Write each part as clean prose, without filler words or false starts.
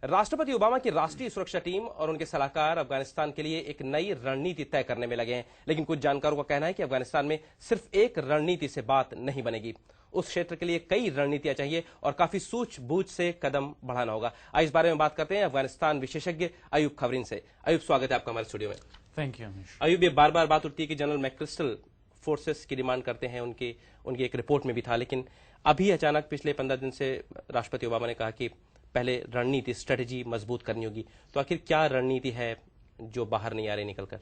राष्ट्रपति ओबामा की राष्ट्रीय सुरक्षा टीम और उनके सलाहकार अफगानिस्तान के लिए एक नई रणनीति तय करने में लगे हैं, लेकिन कुछ जानकारों का कहना है कि अफगानिस्तान में सिर्फ एक रणनीति से बात नहीं बनेगी। उस क्षेत्र के लिए कई रणनीतियां चाहिए और काफी सूझबूझ से कदम बढ़ाना होगा। आज इस बारे में बात करते हैं अफगानिस्तान विशेषज्ञ अयूब खबरीन से। अयूब, स्वागत है आपका हमारे स्टूडियो में। Thank you. अयूब, ये बार बार बात उठती है कि जनरल मैक्रिस्टल फोर्सेस की डिमांड करते हैं, उनकी एक रिपोर्ट में भी था, लेकिन अभी अचानक पिछले 15 दिन से राष्ट्रपति ओबामा ने कहा कि पहले रणनीति स्ट्रेटेजी मजबूत करनी होगी। तो आखिर क्या रणनीति है जो बाहर नहीं आ रही निकलकर?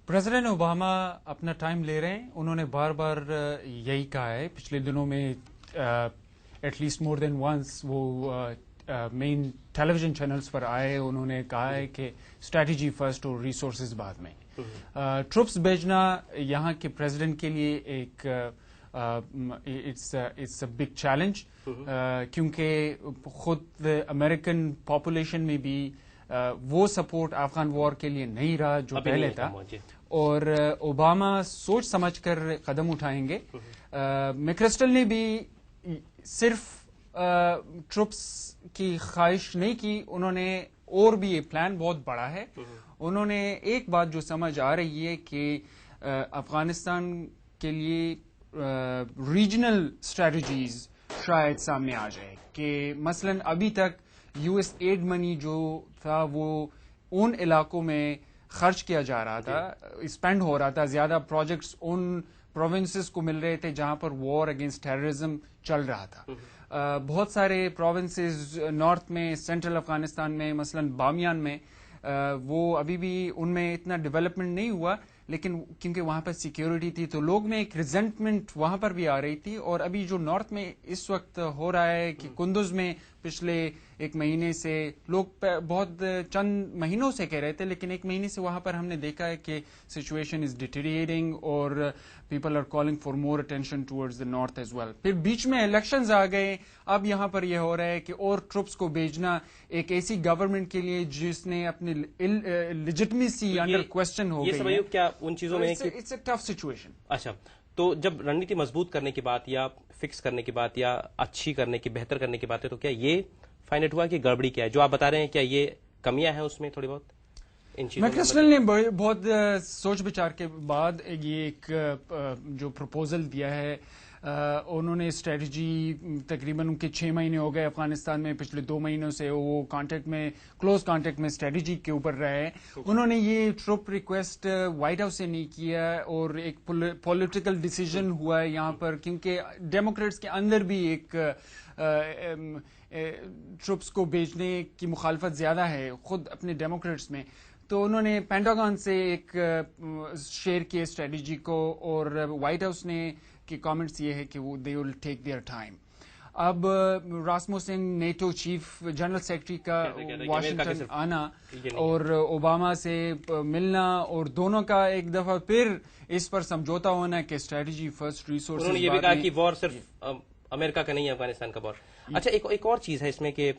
प्रेसिडेंट ओबामा अपना टाइम ले रहे हैं। उन्होंने बार बार यही कहा है पिछले दिनों में, एटलीस्ट मोर देन वंस वो मेन टेलीविजन चैनल्स पर आए। उन्होंने कहा है कि स्ट्रेटेजी फर्स्ट और रिसोर्सेज बाद में। ट्रुप्स भेजना यहाँ के प्रेसिडेंट के लिए एक इट्स अ बिग चैलेंज, क्योंकि खुद अमेरिकन पॉपुलेशन में भी वो सपोर्ट अफगान वॉर के लिए नहीं रहा जो पहले था, और ओबामा सोच समझकर कदम उठाएंगे। मैक्रिस्टल ने भी सिर्फ ट्रुप्स की ख्वाहिश नहीं की, उन्होंने और भी ये प्लान बहुत बड़ा है। उन्होंने एक बात जो समझ आ रही है कि अफगानिस्तान के लिए रीजनल स्ट्रेटजीज शायद सामने आ जाए, कि मसलन अभी तक यूएस एड मनी जो था वो उन इलाकों में खर्च किया जा रहा था, स्पेंड हो रहा था, ज्यादा प्रोजेक्ट्स उन प्रोविंसेस को मिल रहे थे जहां पर वॉर अगेंस्ट टेररिज्म चल रहा था। बहुत सारे प्रोविंसेस नॉर्थ में, सेंट्रल अफगानिस्तान में, मसलन बामियान में, वो अभी भी उनमें इतना डेवलपमेंट नहीं हुआ, लेकिन क्योंकि वहां पर सिक्योरिटी थी तो लोग में एक रिजेंटमेंट वहां पर भी आ रही थी। और अभी जो नॉर्थ में इस वक्त हो रहा है कि कुंदुज में पिछले एक महीने से लोग बहुत चंद महीनों से कह रहे थे, लेकिन एक महीने से वहां पर हमने देखा है कि सिचुएशन इज डिटेरिएटिंग और people are calling for more attention towards the north as well. फिर बीच में इलेक्शंस आ गए। अब यहां पर यह हो रहा है कि और ट्रुप्स को भेजना एक ऐसी गवर्नमेंट के लिए जिसने अपनी लेजिटिमेसी अंडर क्वेश्चन हो गई है। क्या उन चीजों में इट्स अ टफ सिचुएशन। अच्छा, तो जब रणनीति मजबूत करने की बात या फिक्स करने की बात या अच्छी करने की, बेहतर करने की बात है, तो क्या ये फाइंड हुआ कि गड़बड़ी क्या है जो आप बता रहे हैं? क्या ये कमियां हैं उसमें थोड़ी बहुत इन चीजों में? मैक्रिस्टल ने बहुत सोच विचार के बाद ये एक जो प्रपोजल दिया है, उन्होंने स्ट्रेटजी तकरीबन उनके 6 महीने हो गए अफगानिस्तान में, पिछले 2 महीनों से वो क्लोज कांटेक्ट में स्ट्रेटजी के ऊपर रहे। उन्होंने ये ट्रुप रिक्वेस्ट व्हाइट हाउस से नहीं किया और एक पॉलिटिकल डिसीजन हुआ है यहाँ पर, क्योंकि डेमोक्रेट्स के अंदर भी एक ट्रुप्स को भेजने की मुखालफत ज्यादा है खुद अपने डेमोक्रेट्स में। तो उन्होंने पेंटागन से एक शेयर किया स्ट्रेटजी को, और व्हाइट हाउस ने के कमेंट्स ये है कि वो they will take their time. अब Rasmussen NATO chief general secretary का वाशिंगटन आना और ओबामा से मिलना और दोनों का एक दफा फिर इस पर समझौता होना कि स्ट्रेटजी फर्स्ट, रिसोर्सेज। उन्होंने ये भी कहा कि वॉर सिर्फ अमेरिका का नहीं है, अफगानिस्तान का वॉर। अच्छा, एक और चीज है इसमें कि